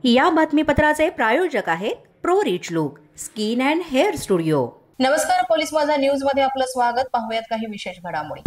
या बातमीपत्राचे प्रायोजक आहेत pro rich look skin and hair studio. नमस्कार, पोलीस माझा न्यूज मध्ये आपलं स्वागत। पाहूयात काही विशेष घडामोडी।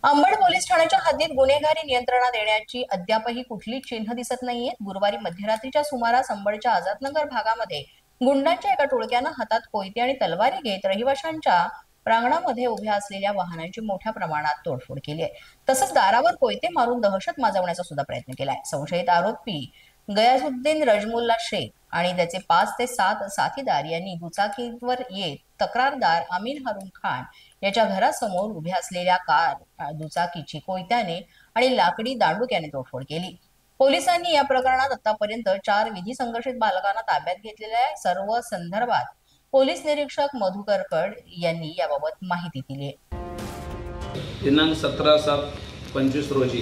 अंबड पोलीस ठाण्याच्या हद्दीत गुन्हेगारी नियंत्रणात येण्याची अद्यापही कुठली चिन्ह दिसत नाहीयेत। गुरुवारी मध्यरात्रीच्या सुमारास अंबडच्या आझादनगर भागामध्ये गुंडांच्या एका टोळक्यानं हातात कोयते आणि तलवारी घेत रहिवाशांच्या प्रांगणामध्ये उभ्या असलेल्या वाहनांची मोठ्या प्रमाणात तोडफोड केली आहे। तसंच दारावर कोयते मारून दहशत माजवण्याचा सुद्धा प्रयत्न केलाय। संशयित आरोपी गयासुद्दीन रजमुल्ला शेख आणि त्याचे 5 ते 7 साथीदार यांनी दुचाकीवर येत तक्रारदार अमीन हारून खान याच्या घरासमोर उभ्या असलेल्या कार दुचाकीची कोयत्याने आणि लाकडी दांडुक्याने तोडफोड केली। पोलिसांनी या प्रकरणात आतापर्यंत 4 विधी संघर्षित बालकांना ताब्यात घेतलेल्या आहे। सर्व संदर्भात पोलीस निरीक्षक मधुकर कड यांनी याबाबत माहिती दिली आहे। दिनांक 17/7/25 रोजी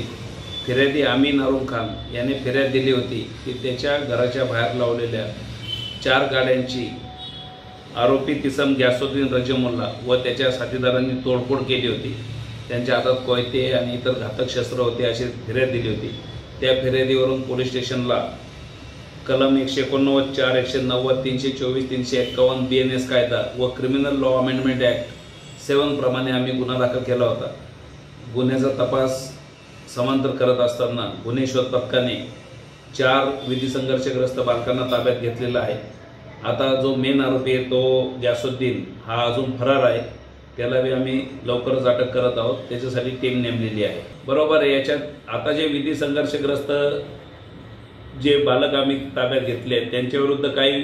फिर्यादी अमीन हारून खान याने फिर्याद दिली होती की त्याच्या घराच्या बाहेर लावलेल्या 4 गाड्यांची आरोपी तिसम गयासुद्दीन रजमुल्ला व त्याच्या साथीदारांनी तोडफोड केली होती। त्यांच्या हातात कोयते आणि इतर घातक शस्त्र होते अशी फिर्याद दिली होती। त्या फिर्यादीवरून पोलीस स्टेशनला कलम 189, 4, 190, 324, 351 BNS कायदा व क्रिमिनल लॉ अमेंडमेंट ॲक्ट 7 प्रमाणे आम्ही गुन्हा दाखल केला होता। गुन्ह्याचा तपास समांतर करत असताना गुन्हे शोध पथकाने 4 विधी संघर्षग्रस्त बालकांना ताब्यात घेतलेला आहे। आता जो मेन आरोपी आहे तो गयासुद्दीन हा अजून फरार आहे। त्याला बी आम्ही लवकरच अटक करत आहोत। त्याच्यासाठी टीम नेमलेली आहे। बरोबर आहे, याच्यात आता जे विधी संघर्षग्रस्त जे बालक आम्ही ताब्यात घेतले आहेत त्यांच्याविरुद्ध काही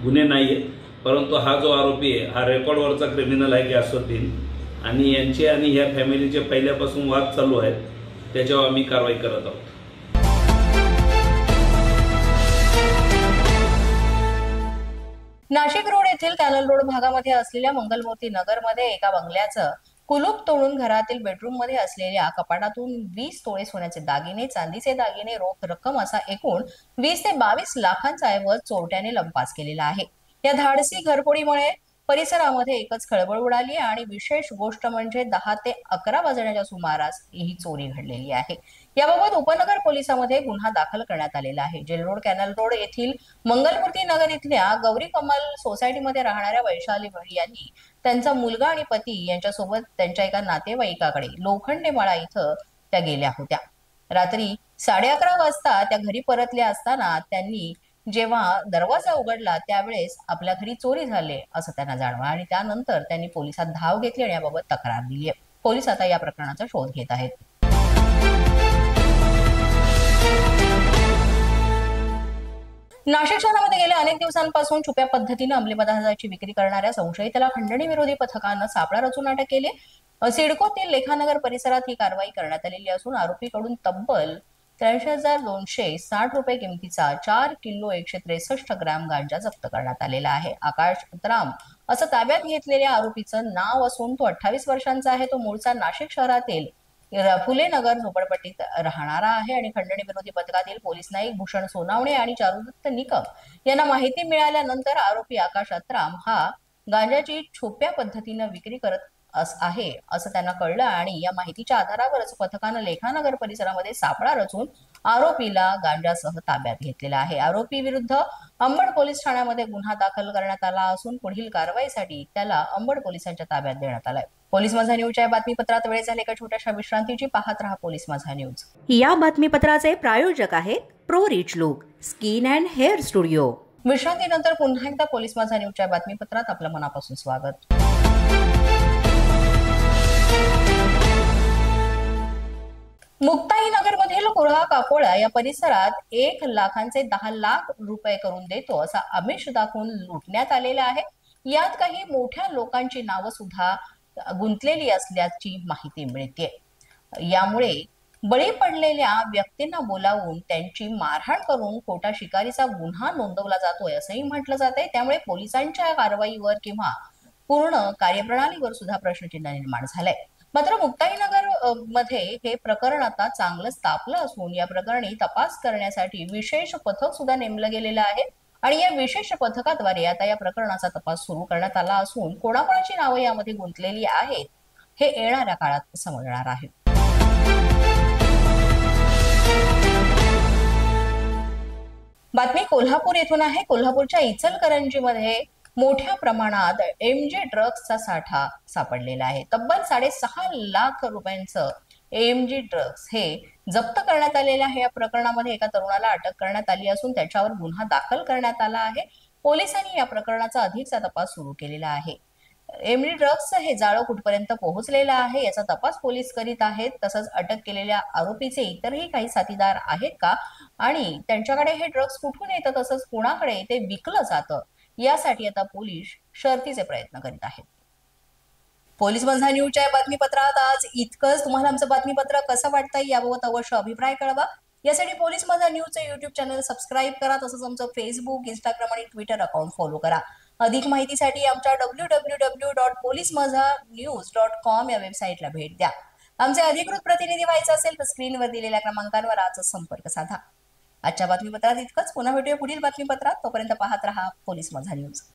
गुन्हे नाही आहेत, परंतु हा जो आरोपी आहे हा रेकॉर्डवरचा क्रिमिनल आहे गयासुद्दीन, आणि यांचे आणि ह्या फॅमिलीचे पहिल्यापासून वाद चालू आहेत। त्याच्यावर आम्ही कारवाई करत आहोत। नाशिक रोड येथील कॅनल रोड भागामध्ये असलेल्या मंगलमूर्ती नगरमध्ये एका बंगल्याचं कुलूप तोडून घरातील बेडरूम मध्ये असलेल्या कपाटातून 20 तोळे सोन्याचे दागिने, चांदीचे दागिने, रोख रक्कम असा एकूण 20 ते 22 लाखांचा ऐवज चोरट्याने लंपास केलेला आहे। या धाडसी घरफोडीमुळे परिसरामध्ये एकच खळबळ उडाली आणि विशेष गोष्ट म्हणजे 10 ते 11 वाजण्याच्या सुमारास ही चोरी घडलेली आहे। याबाबत उपनगर पोलिसांमध्ये गुन्हा दाखल करण्यात आलेला आहे। जेल रोड, कॅनल रोड येथील मंगलमूर्ती नगर इथल्या गौरी कमल सोसायटीमध्ये राहणाऱ्या वैशाली यांनी त्यांचा मुलगा आणि पती यांच्यासोबत त्यांच्या एका नातेवाईकाकडे लोखंडेमाळा इथं त्या गेल्या होत्या। रात्री 11:30 वाजता त्या घरी परतल्या असताना त्यांनी जेव्हा दरवाजा उघडला त्यावेळेस आपल्या घरी चोरी झाले असं त्यांना जाणवलं आणि त्यानंतर त्यांनी पोलिसात धाव घेतली आणि याबाबत तक्रार दिली आहे। पोलीस आता या प्रकरणाचा शोध घेत आहेत। नाशिक शहरामध्ये गेल्या अनेक दिवसांपासून छुप्या पद्धतीने अंमली पदार्थाची विक्री करणाऱ्या संशयिताला खंडणी विरोधी पथकानं सापळा रचून अटक केली। सिडकोतील लेखानगर परिसरात ही कारवाई करण्यात आलेली असून आरोपीकडून तब्बल 83,260 रुपये किमतीचा 4 किलो 163 ग्रॅम गांजा जप्त करण्यात आलेला आहे। आकाश त्राम असं ताब्यात घेतलेल्या आरोपीचं नाव असून तो 28 वर्षांचा आहे। तो मूळचा नाशिक शहरातील फुले नगर झोपडपट्टीत राहणारा आहे आणि खंडणी विरोधी पथकातील पोलीस नाईक भूषण सोनावणे आणि चारुदत्त निकम यांना माहिती मिळाल्यानंतर आरोपी आकाश अत्राम हा गांजाची छुप्या पद्धतीने विक्री करत आहे असं त्यांना कळलं आणि या माहितीच्या आधारावरच पथकानं लेखानगर परिसरामध्ये सापळा रचून आरोपीला गांजासह ताब्यात घेतलेला आहे। आरोपी विरुद्ध अंबड पोलीस ठाण्यामध्ये गुन्हा दाखल करण्यात आला असून पुढील कारवाईसाठी त्याला अंबड पोलिसांच्या ताब्यात देण्यात आलाय। पोलीस माझा न्यूजच्या बातमीपत्रात वेळ झाली एका छोट्याशा विश्रांतीची। पाहत रहा पोलीस माझा न्यूज। या बातमीपत्राचे प्रायोजक आहेत pro rich look skin and hair studio. विश्रांतीनंतर पुन्हा एकदा पोलीस माझा न्यूजच्या बातमीपत्रात आपलं मनापासून स्वागत। मुक्ताईनगर मधील कुऱ्हा काकोळा या परिसरात 1 लाखांचे 10 लाख रुपये करून देतो असा आमिष दाखवून लुटण्यात आलेला आहे। यात काही मोठ्या लोकांची नावं सुद्धा गुंतलेली असल्याची माहिती मिळते। यामुळे बळी पडलेल्या व्यक्तींना बोलावून त्यांची मारहाण करून खोटा शिकारीचा गुन्हा नोंदवला जातोय असंही म्हटलं जातंय। त्यामुळे पोलिसांच्या कारवाईवर किंवा पूर्ण कार्यप्रणालीवर सुद्धा प्रश्नचिन्ह निर्माण झालंय। मात्र मुक्ताईनगर मध्ये हे प्रकरण आता चांगलंच तापलं असून या प्रकरणी तपास करण्यासाठी विशेष पथक सुद्धा नेमलं गेलेलं आहे आणि या विशेष पथकाद्वारे आता या प्रकरणाचा तपास सुरू करण्यात आला असून कोणाकोणाची नावे यामध्ये गुंतलेली आहेत हे येणाऱ्या काळात समजणार आहे। बातमी कोल्हापूर येथून आहे. कोल्हापूरच्या इचलकरंजीमध्ये मोठ्या प्रमाणात एमजी ड्रग्सचा साठा सापडलेला आहे. तब्बल 6.5 लाख रुपयांचं एमजी ड्रग्स हे जप्त करण्यात आलेले आहे. या प्रकरणामध्ये एका तरुणाला अटक करण्यात आली असून त्याच्यावर गुन्हा दाखल करण्यात आला आहे. पोलिसांनी या प्रकरणाचा अधिकचा तपास सुरू केलेला आहे. एमडी ड्रग्स हे जाळं कुठपर्यंत पोहोचलेलं आहे याचा तपास पोलीस करीत आहेत. तसंच अटक केलेल्या आरोपीचे इतरही काही साथीदार आहेत का आणि त्यांच्याकडे हे ड्रग्स कुठून येतं, तसंच कोणाकडे ते विकलं जातं, यासाठी आता पोलीस शर्थीचे प्रयत्न करीत आहेत. पोलीस माझा न्यूजच्या बातमीपत्रात आज इतकंच. तुम्हाला आमचं बातमीपत्र कसं वाटतंय याबाबत अवश्य अभिप्राय कळवा. यासाठी पोलीस माझा न्यूजचं युट्यूब चॅनल सबस्क्राईब करा. तसंच आमचं फेसबुक, इंस्टाग्राम आणि ट्विटर अकाउंट फॉलो करा. अधिक माहितीसाठी आमच्या www.policemazhanews.com या वेबसाईटला भेट द्या. आमचे अधिकृत प्रतिनिधी व्हायचं असेल तर स्क्रीनवर दिलेल्या क्रमांकांवर आजच संपर्क साधा. आजच्या बातमीपत्रात इतकंच. पुन्हा भेटूया पुढील बातमीपत्रात. तोपर्यंत पाहत रहा पोलीस माझा न्यूज.